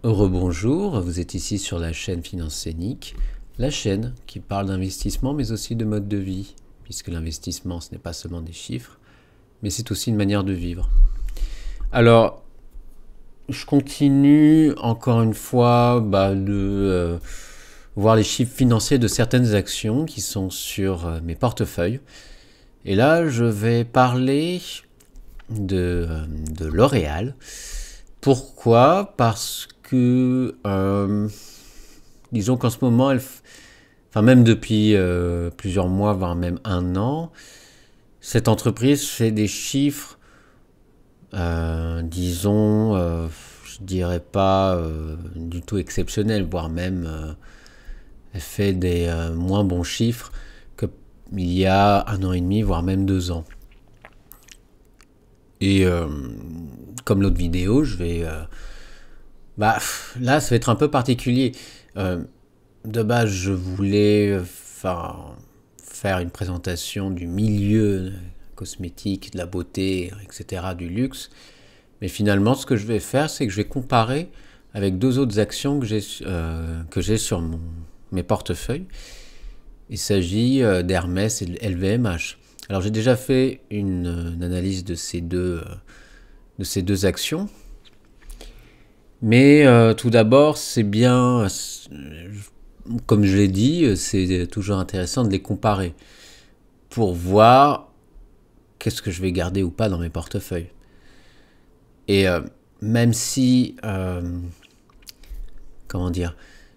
Rebonjour, vous êtes ici sur la chaîne Finance Scénique, la chaîne qui parle d'investissement mais aussi de mode de vie, puisque l'investissement ce n'est pas seulement des chiffres, mais c'est aussi une manière de vivre. Alors, je continue encore une fois de voir les chiffres financiers de certaines actions qui sont sur mes portefeuilles. Et là, je vais parler de L'Oréal. Pourquoi ? Parce que, disons qu'en ce moment, même depuis plusieurs mois, voire même un an, cette entreprise fait des chiffres, disons, je dirais pas du tout exceptionnels, voire même elle fait des moins bons chiffres qu'il y a un an et demi, voire même 2 ans. Et comme l'autre vidéo, je vais... là, ça va être un peu particulier. De base, je voulais faire une présentation du milieu cosmétique, de la beauté, etc., du luxe. Mais finalement, ce que je vais faire, c'est que je vais comparer avec deux autres actions que j'ai sur mes portefeuilles. Il s'agit d'Hermès et de LVMH. Alors, j'ai déjà fait une analyse de ces deux actions. Mais tout d'abord, c'est bien, comme je l'ai dit, c'est toujours intéressant de les comparer pour voir qu'est-ce que je vais garder ou pas dans mes portefeuilles. Et même si,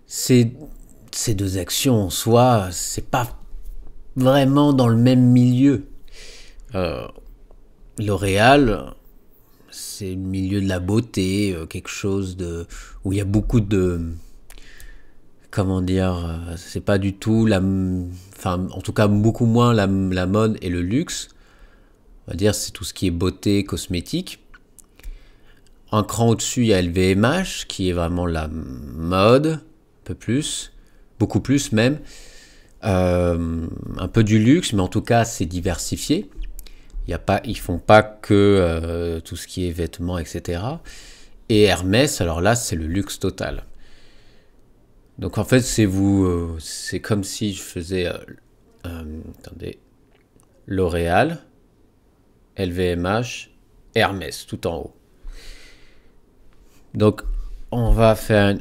ces deux actions en soi, c'est pas vraiment dans le même milieu. L'Oréal, c'est le milieu de la beauté, quelque chose où il y a beaucoup de... c'est pas du tout en tout cas beaucoup moins la mode et le luxe. On va dire c'est tout ce qui est beauté, cosmétique. Un cran au-dessus, il y a LVMH, qui est vraiment la mode, un peu plus, beaucoup plus même. Un peu du luxe, mais en tout cas, c'est diversifié. Ils font pas que tout ce qui est vêtements, etc. Et Hermès, alors là, c'est le luxe total. Donc en fait, c'est comme si je faisais L'Oréal, LVMH, Hermès, tout en haut. Donc, on va faire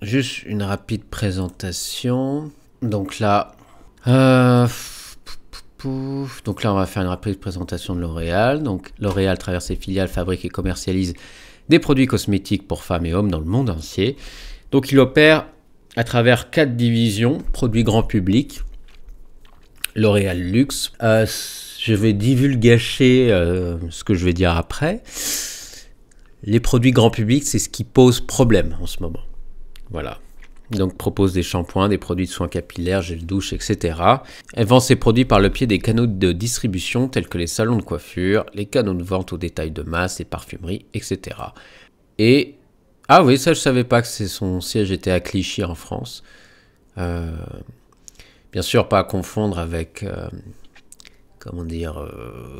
juste une rapide présentation. Donc là, on va faire une rapide présentation de L'Oréal. Donc, L'Oréal, à travers ses filiales, fabrique et commercialise des produits cosmétiques pour femmes et hommes dans le monde entier. Donc, il opère à travers 4 divisions, produits grand public, L'Oréal Luxe. Je vais divulgacher ce que je vais dire après. Les produits grand public, c'est ce qui pose problème en ce moment. Voilà. Donc, propose des shampoings, des produits de soins capillaires, gel douche, etc. Elle vend ses produits par le biais des canaux de distribution tels que les salons de coiffure, les canaux de vente au détail de masse, les parfumeries, etc. Et, ah oui, ça je savais pas que son siège était à Clichy en France. Bien sûr, pas à confondre avec,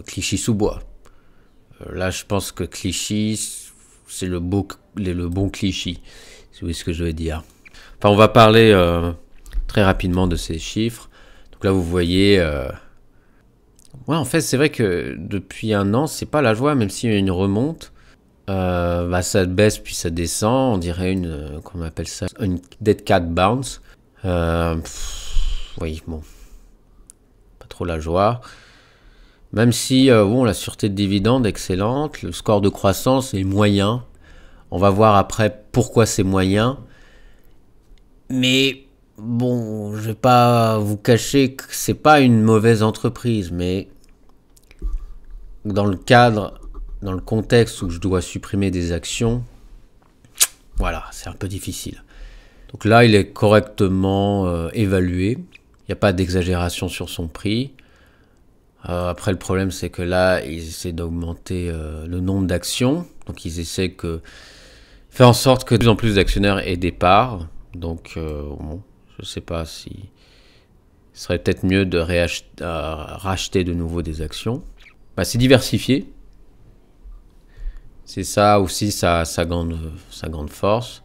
Clichy-sous-Bois. Là, je pense que Clichy, c'est le bon Clichy, si vous voyez ce que je veux dire. Enfin, on va parler très rapidement de ces chiffres. Donc là, vous voyez... Ouais, en fait, c'est vrai que depuis un an, c'est pas la joie, même s'il y a une remonte. Ça baisse puis ça descend. On dirait comment on appelle ça, une dead cat bounce. Oui, bon. Pas trop la joie. Même si, la sûreté de dividende, excellente. Le score de croissance est moyen. On va voir après pourquoi c'est moyen. Mais bon, je vais pas vous cacher que c'est pas une mauvaise entreprise, mais dans le contexte où je dois supprimer des actions, voilà, c'est un peu difficile. Donc là, il est correctement évalué. Il n'y a pas d'exagération sur son prix. Après, le problème, c'est que là, ils essaient d'augmenter le nombre d'actions. Donc, ils essaient faire en sorte que de plus en plus d'actionnaires aient des parts. Donc, je ne sais pas si ce serait peut-être mieux de racheter de nouveau des actions. C'est diversifié. C'est ça aussi sa grande force.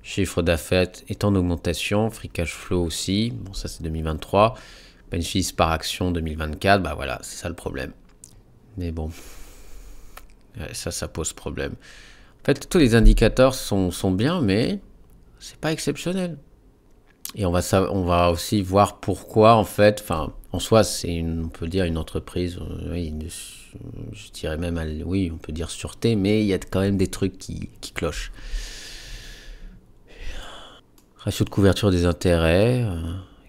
Chiffre d'affaires est en augmentation, free cash flow aussi. Bon, ça c'est 2023. Bénéfice par action 2024, bah voilà, c'est ça le problème. Mais bon, ouais, ça pose problème. En fait, tous les indicateurs sont bien, mais c'est pas exceptionnel. Et on va aussi voir pourquoi, en fait, enfin, en soi, on peut dire une entreprise, oui, je dirais même, oui, on peut dire sûreté, mais il y a quand même des trucs qui clochent. Ratio de couverture des intérêts,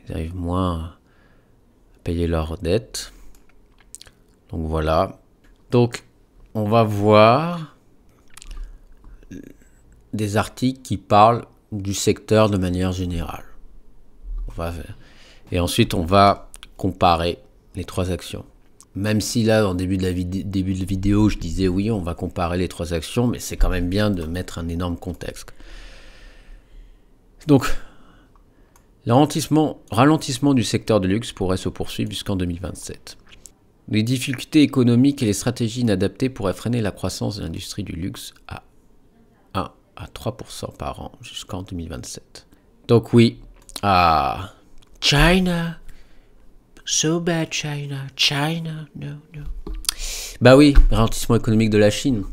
ils arrivent moins à payer leurs dettes. Donc voilà. Donc, on va voir des articles qui parlent du secteur de manière générale. Et ensuite, on va comparer les trois actions. Même si là, en début de vidéo, je disais oui, on va comparer les trois actions, mais c'est quand même bien de mettre un énorme contexte. Donc, le ralentissement du secteur de luxe pourrait se poursuivre jusqu'en 2027. Les difficultés économiques et les stratégies inadaptées pourraient freiner la croissance de l'industrie du luxe à 1 à 3% par an jusqu'en 2027. Donc oui, China, so bad China, no. Bah oui, ralentissement économique de la Chine.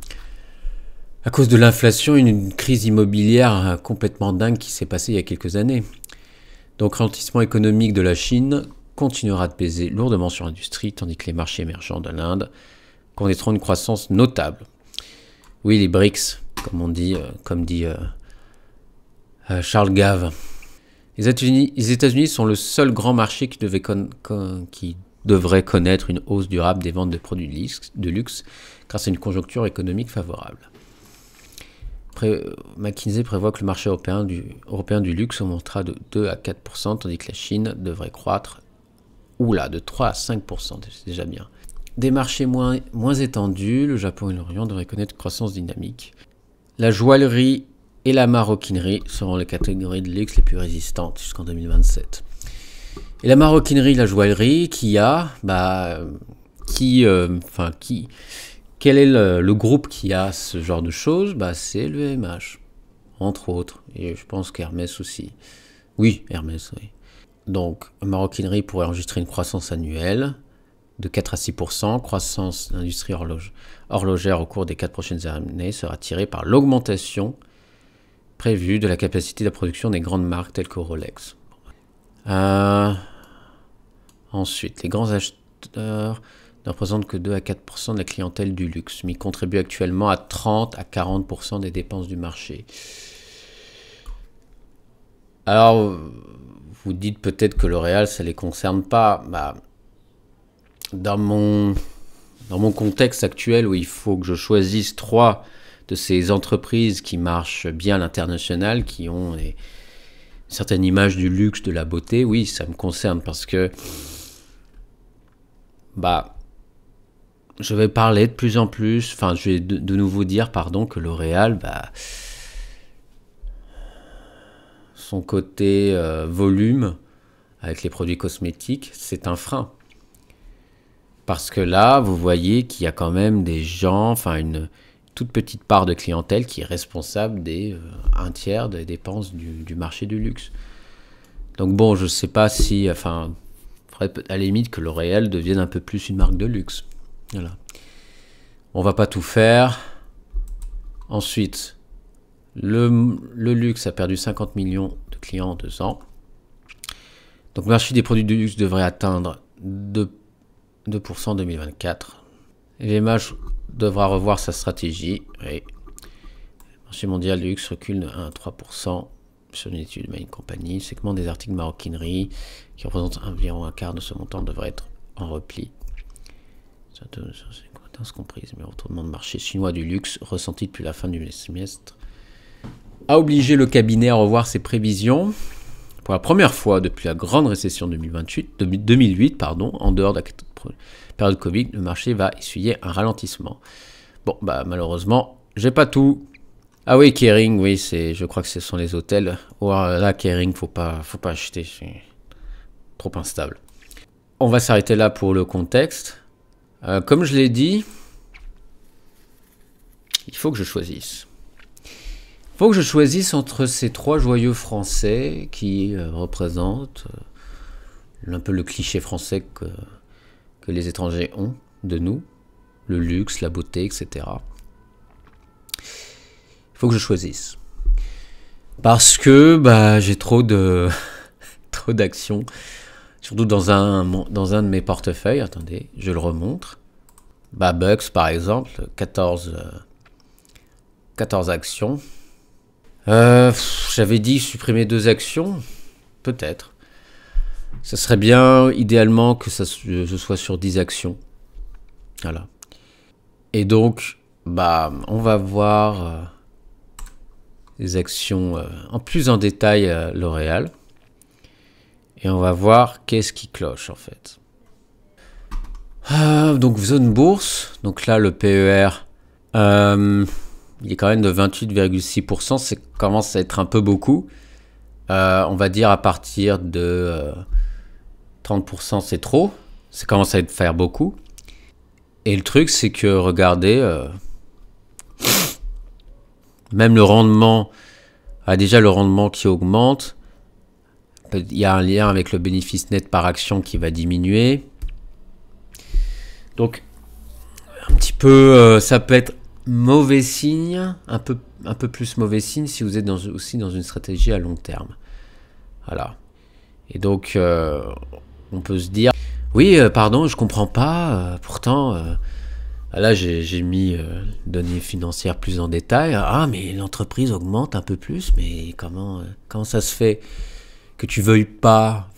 À cause de l'inflation, une crise immobilière complètement dingue qui s'est passée il y a quelques années. Donc ralentissement économique de la Chine continuera de peser lourdement sur l'industrie, tandis que les marchés émergents de l'Inde connaîtront une croissance notable. Oui, les BRICS, comme dit Charles Gave. Les États-Unis sont le seul grand marché qui devrait connaître une hausse durable des ventes de produits de luxe grâce à une conjoncture économique favorable. McKinsey prévoit que le marché européen du luxe augmentera de 2 à 4%, tandis que la Chine devrait croître de 3 à 5%, c'est déjà bien. Des marchés moins étendus, le Japon et l'Orient devraient connaître une croissance dynamique. La joaillerie et la maroquinerie seront les catégories de luxe les plus résistantes jusqu'en 2027. Et la maroquinerie, la joaillerie, quel est le groupe qui a ce genre de choses? C'est le MH, entre autres. Et je pense qu'Hermès aussi. Oui, Hermès, oui. Donc, la maroquinerie pourrait enregistrer une croissance annuelle de 4 à 6%. Croissance de l'industrie horlogère au cours des 4 prochaines années sera tirée par l'augmentation prévue de la capacité de production des grandes marques telles que Rolex. Ensuite, les grands acheteurs ne représentent que 2 à 4% de la clientèle du luxe, mais ils contribuent actuellement à 30 à 40% des dépenses du marché. Alors, vous dites peut-être que L'Oréal, ça ne les concerne pas. Dans mon contexte actuel où il faut que je choisisse 3 de ces entreprises qui marchent bien à l'international, qui ont une certaine image du luxe, de la beauté, oui, ça me concerne parce que je vais parler de plus en plus, je vais de nouveau dire, que L'Oréal, son côté volume avec les produits cosmétiques, c'est un frein. Parce que là, vous voyez qu'il y a quand même des gens, une toute petite part de clientèle qui est responsable des 1/3 des dépenses du marché du luxe. Donc bon, je ne sais pas si, il faudrait à la limite que L'Oréal devienne un peu plus une marque de luxe. Voilà. On va pas tout faire. Ensuite, le luxe a perdu 50 millions de clients en 2 ans. Donc le marché des produits de luxe devrait atteindre 2% en 2024. LVMH devra revoir sa stratégie. Oui. Le marché mondial du luxe recule de 1 à 3% sur une étude de Bain & Company. Le segment des articles de maroquinerie, qui représente environ un quart de ce montant, devrait être en repli. Comprise, mais le retournement de marché chinois du luxe ressenti depuis la fin du semestre a obligé le cabinet à revoir ses prévisions. Pour la première fois depuis la grande récession 2008, en dehors de la période Covid, le marché va essuyer un ralentissement. Bon, malheureusement, j'ai pas tout. Ah oui, Kering, oui, je crois que ce sont les hôtels. Oh, là, Kering, faut pas acheter, c'est trop instable. On va s'arrêter là pour le contexte. Comme je l'ai dit, il faut que je choisisse. Il faut que je choisisse entre ces trois joyeux français qui représentent un peu le cliché français que les étrangers ont de nous, le luxe, la beauté, etc. Il faut que je choisisse. Parce que j'ai trop d'actions, surtout dans un de mes portefeuilles. Attendez, je le remontre. Bucks par exemple, 14 actions. J'avais dit supprimer 2 actions, peut-être. Ce serait bien, idéalement, que je sois sur 10 actions. Voilà. Et donc, on va voir les actions en plus en détail L'Oréal. Et on va voir qu'est-ce qui cloche, en fait. Donc, zone bourse. Donc là, le PER, il est quand même de 28,6%. Ça commence à être un peu beaucoup. On va dire à partir de 30%, c'est trop. Ça commence à faire beaucoup. Et le truc, c'est que, regardez, même le rendement, déjà le rendement qui augmente. Il y a un lien avec le bénéfice net par action qui va diminuer. Donc, un petit peu, ça peut être mauvais signe, un peu plus mauvais signe si vous êtes aussi dans une stratégie à long terme. Voilà. Et donc, on peut se dire, oui, pardon, je comprends pas, pourtant, là j'ai mis données financières plus en détail. Ah, mais l'entreprise augmente un peu plus, mais comment ça se fait que tu veuilles pas,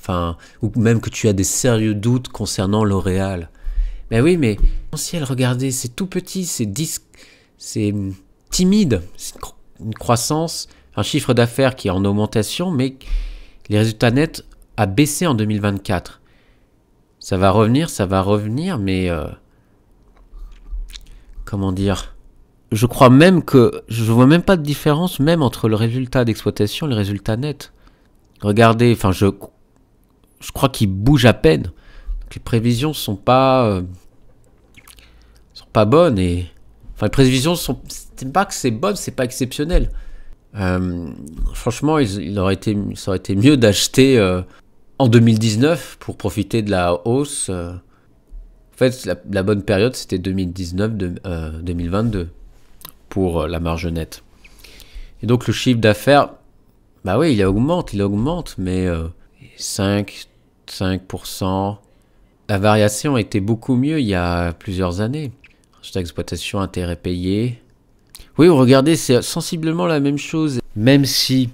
ou même que tu as des sérieux doutes concernant L'Oréal? Mais oui, mais potentiel, regardez, c'est tout petit, c'est timide, c'est une croissance, un chiffre d'affaires qui est en augmentation, mais les résultats nets a baissé en 2024. Ça va revenir, mais comment dire? Je crois même que je vois même pas de différence même entre le résultat d'exploitation et le résultat net. Regardez, je crois qu'il bouge à peine. Donc les prévisions sont pas bonnes et les prévisions c'est pas que c'est bonne, c'est pas exceptionnel. Franchement, ça aurait été mieux d'acheter en 2019 pour profiter de la hausse. En fait, la bonne période c'était 2019-2022 pour la marge nette. Et donc le chiffre d'affaires, oui, il augmente, mais 5%. La variation était beaucoup mieux il y a plusieurs années. Rachat d'exploitation, intérêt payé. Oui, regardez, c'est sensiblement la même chose. Même si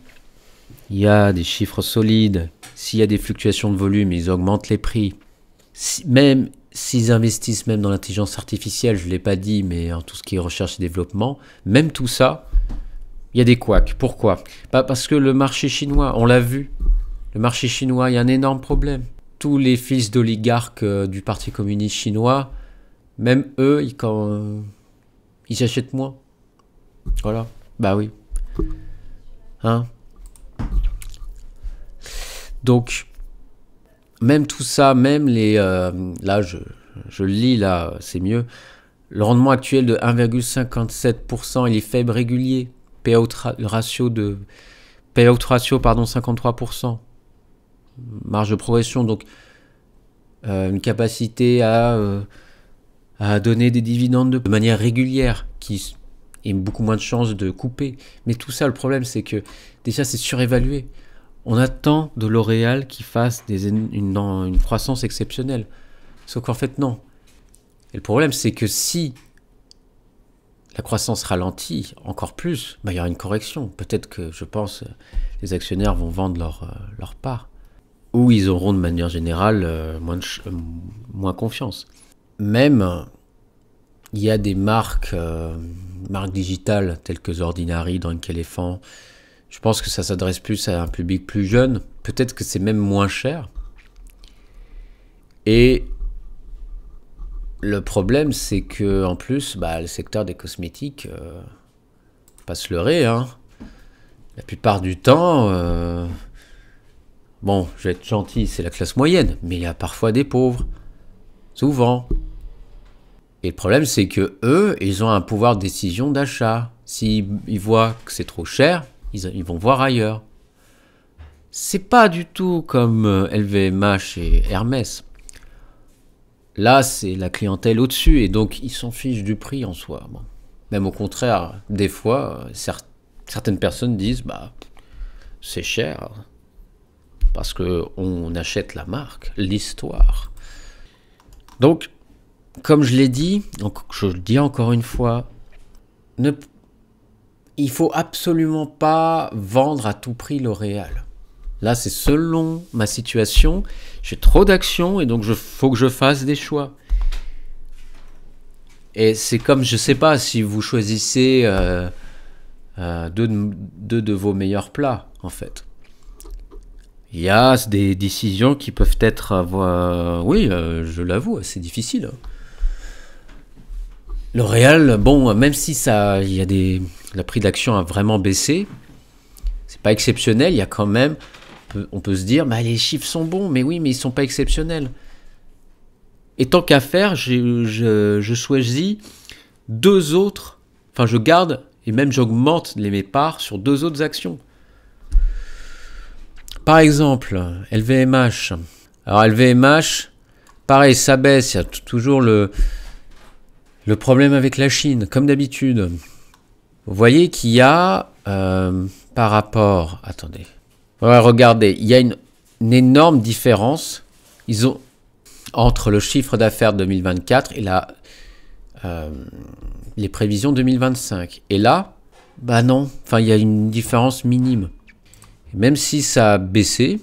il y a des chiffres solides, s'il y a des fluctuations de volume, ils augmentent les prix. Même s'ils investissent même dans l'intelligence artificielle, je ne l'ai pas dit, mais en tout ce qui est recherche et développement, même tout ça, il y a des couacs. Pourquoi? Parce que le marché chinois, on l'a vu, le marché chinois, il y a un énorme problème. Tous les fils d'oligarques du Parti communiste chinois, même eux, ils achètent moins. Voilà. Oui. Donc, même tout ça, même les... là, je le lis, là, c'est mieux. Le rendement actuel de 1,57%, il est faible régulier. Payout ratio, 53%. Marge de progression, donc une capacité à donner des dividendes de manière régulière, qui a beaucoup moins de chances de couper. Mais tout ça, le problème, c'est que déjà, c'est surévalué. On attend de L'Oréal qu'il fasse une croissance exceptionnelle. Sauf qu'en fait, non. Et le problème, c'est que si la croissance ralentit encore plus, il y aura une correction. Peut-être que, je pense, les actionnaires vont vendre leur part. Ou ils auront de manière générale moins confiance. Même, il y a des marques digitales telles que The Ordinary, Drunk Elephant. Je pense que ça s'adresse plus à un public plus jeune. Peut-être que c'est même moins cher. Et le problème, c'est que en plus, le secteur des cosmétiques, pas se leurrer, hein. La plupart du temps, je vais être gentil, c'est la classe moyenne, mais il y a parfois des pauvres. Souvent. Et le problème, c'est que eux, ils ont un pouvoir de décision d'achat. S'ils voient que c'est trop cher, ils vont voir ailleurs. C'est pas du tout comme LVMH et Hermès. Là, c'est la clientèle au-dessus et donc ils s'en fichent du prix en soi. Bon. Même au contraire, des fois, certaines personnes disent bah c'est cher parce que on achète la marque, l'histoire. Donc, comme je l'ai dit, donc je le dis encore une fois, il faut absolument pas vendre à tout prix L'Oréal. Là, c'est selon ma situation, j'ai trop d'actions et donc faut que je fasse des choix. Et c'est comme, je sais pas, si vous choisissez deux de vos meilleurs plats, en fait. Il y a des décisions qui peuvent être, oui, je l'avoue, assez difficiles. L'Oréal, bon, même si le prix d'action a vraiment baissé, c'est pas exceptionnel, il y a quand même, on peut se dire, bah, les chiffres sont bons, mais oui, mais ils sont pas exceptionnels. Et tant qu'à faire, je choisis deux autres, enfin je garde et même j'augmente mes parts sur deux autres actions. Par exemple, LVMH. Alors LVMH, pareil, ça baisse, il y a toujours le problème avec la Chine, comme d'habitude. Vous voyez qu'il y a, par rapport... Attendez. Ouais, regardez, il y a une énorme différence entre le chiffre d'affaires 2024 et les prévisions 2025. Et là, bah non, enfin il y a une différence minime. Et même si ça a baissé,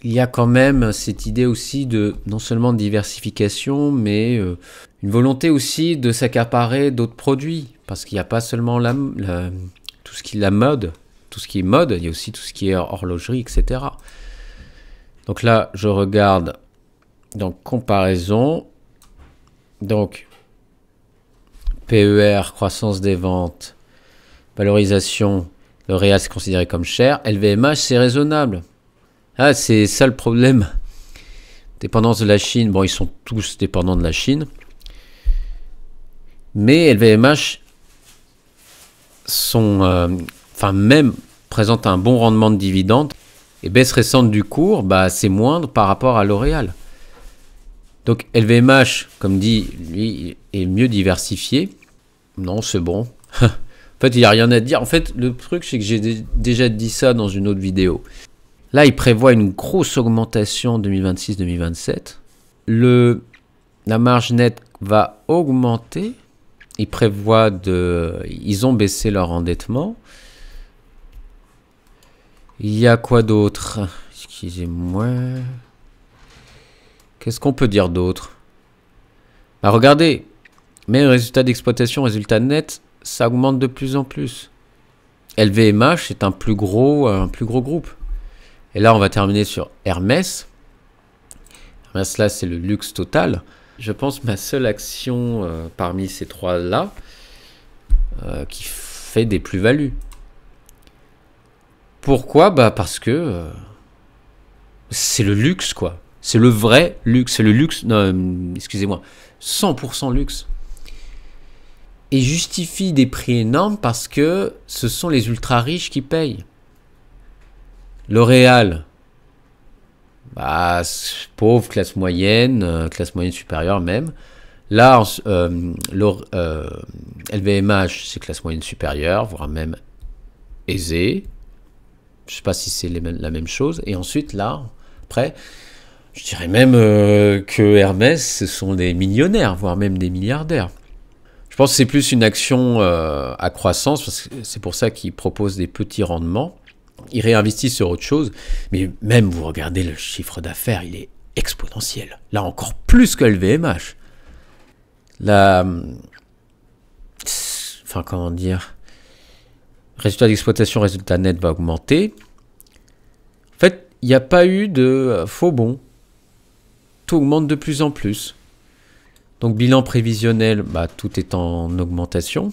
il y a quand même cette idée aussi de non seulement de diversification, mais une volonté aussi de s'accaparer d'autres produits. Parce qu'il n'y a pas seulement tout ce qui est la mode, tout ce qui est mode, il y a aussi tout ce qui est horlogerie, etc. Donc là, je regarde, donc comparaison, donc PER, croissance des ventes, valorisation, L'Oréal c'est considéré comme cher, LVMH c'est raisonnable. Ah, c'est ça le problème. Dépendance de la Chine, bon ils sont tous dépendants de la Chine, mais LVMH même présente un bon rendement de dividendes et baisse récente du cours, bah, c'est moindre par rapport à L'Oréal. Donc LVMH, comme dit, lui, est mieux diversifié. Non, c'est bon. En fait, il n'y a rien à dire. En fait, le truc, c'est que j'ai déjà dit ça dans une autre vidéo. Là, il prévoit une grosse augmentation 2026-2027. La marge nette va augmenter. Ils ont baissé leur endettement. Il y a quoi d'autre? Excusez-moi. Qu'est-ce qu'on peut dire d'autre? Bah regardez, mais résultat d'exploitation, résultat net, ça augmente de plus en plus. LVMH est un plus gros groupe. Et là, on va terminer sur Hermès. Hermès, là, c'est le luxe total. Je pense ma seule action parmi ces trois-là qui fait des plus-values. Pourquoi? Bah parce que c'est le luxe, quoi. C'est le vrai luxe. C'est le luxe, non, excusez-moi, 100% luxe. Et justifie des prix énormes parce que ce sont les ultra-riches qui payent. L'Oréal, bah, pauvre, classe moyenne supérieure même. Là, LVMH, c'est classe moyenne supérieure, voire même aisée. Je ne sais pas si c'est la même chose. Et ensuite, là, après, je dirais même que Hermès, ce sont des millionnaires, voire même des milliardaires. Je pense que c'est plus une action à croissance, parce que c'est pour ça qu'ils proposent des petits rendements. Ils réinvestissent sur autre chose. Mais même, vous regardez le chiffre d'affaires, il est exponentiel. Là, encore plus que LVMH. Enfin, comment dire, résultat d'exploitation, résultat net va augmenter. En fait, il n'y a pas eu de faux bond. Tout augmente de plus en plus. Donc, bilan prévisionnel, bah, tout est en augmentation.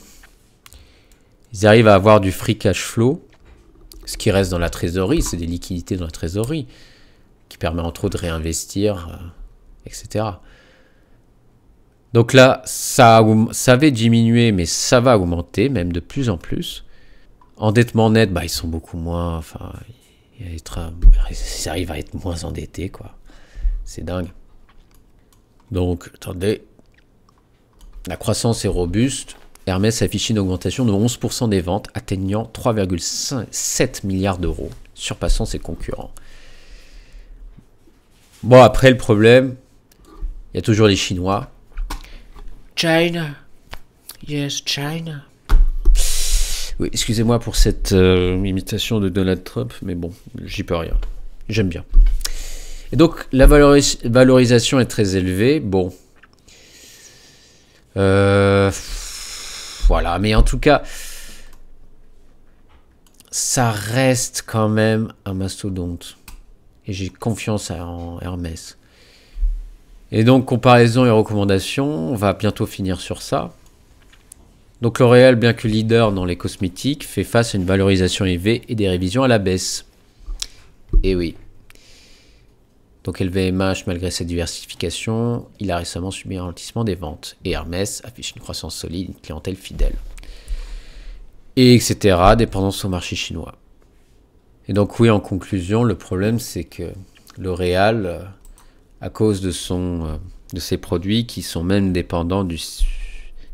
Ils arrivent à avoir du free cash flow. Ce qui reste dans la trésorerie, c'est des liquidités dans la trésorerie qui permet entre autres de réinvestir, etc. Donc là, ça avait diminué, mais ça va augmenter, même de plus en plus. Endettement net, bah, ils sont beaucoup moins... Enfin, ils arrivent à être moins endettés, quoi. C'est dingue. Donc, attendez. La croissance est robuste. Hermès affiche une augmentation de 11% des ventes, atteignant 3,7 milliards d'euros, surpassant ses concurrents. Bon, après, le problème, il y a toujours les Chinois. China. Yes, China. Oui, excusez-moi pour cette imitation de Donald Trump, mais bon, j'y peux rien. J'aime bien. Et donc, la valorisation est très élevée. Bon. Voilà, mais en tout cas, ça reste quand même un mastodonte. Et j'ai confiance en Hermès. Et donc, comparaison et recommandations, on va bientôt finir sur ça. Donc, L'Oréal, bien que leader dans les cosmétiques, fait face à une valorisation élevée et des révisions à la baisse. Et oui. Donc LVMH, malgré cette diversification, il a récemment subi un ralentissement des ventes. Et Hermès affiche une croissance solide, une clientèle fidèle. Et etc. Dépendance au marché chinois. Et donc oui, en conclusion, le problème c'est que L'Oréal, à cause de ses produits qui sont même dépendants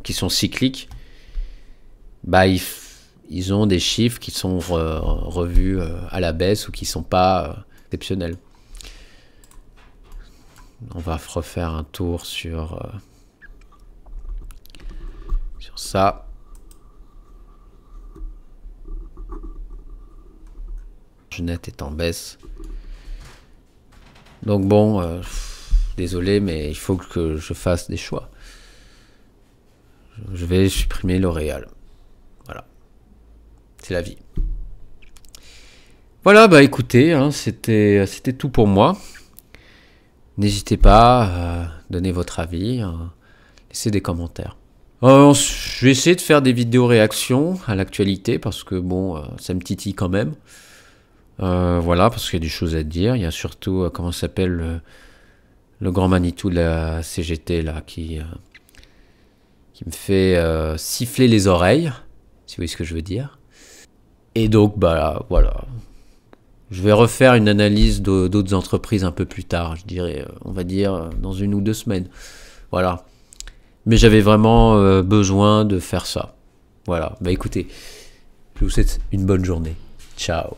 qui sont cycliques, bah ils ont des chiffres qui sont revus à la baisse ou qui sont pas exceptionnels. On va refaire un tour sur ça. Net est en baisse. Donc bon, désolé, mais il faut que je fasse des choix. Je vais supprimer L'Oréal. Voilà. C'est la vie. Voilà, bah écoutez, hein, c'était tout pour moi. N'hésitez pas à donner votre avis, laissez des commentaires. Je vais essayer de faire des vidéos réactions à l'actualité parce que bon, ça me titille quand même. Voilà, parce qu'il y a des choses à dire. Il y a surtout, comment ça s'appelle, le grand Manitou de la CGT là, qui me fait siffler les oreilles, si vous voyez ce que je veux dire. Et donc, bah voilà. Je vais refaire une analyse d'autres entreprises un peu plus tard, je dirais, on va dire, dans 1 ou 2 semaines. Voilà. Mais j'avais vraiment besoin de faire ça. Voilà. Bah écoutez, je vous souhaite une bonne journée. Ciao.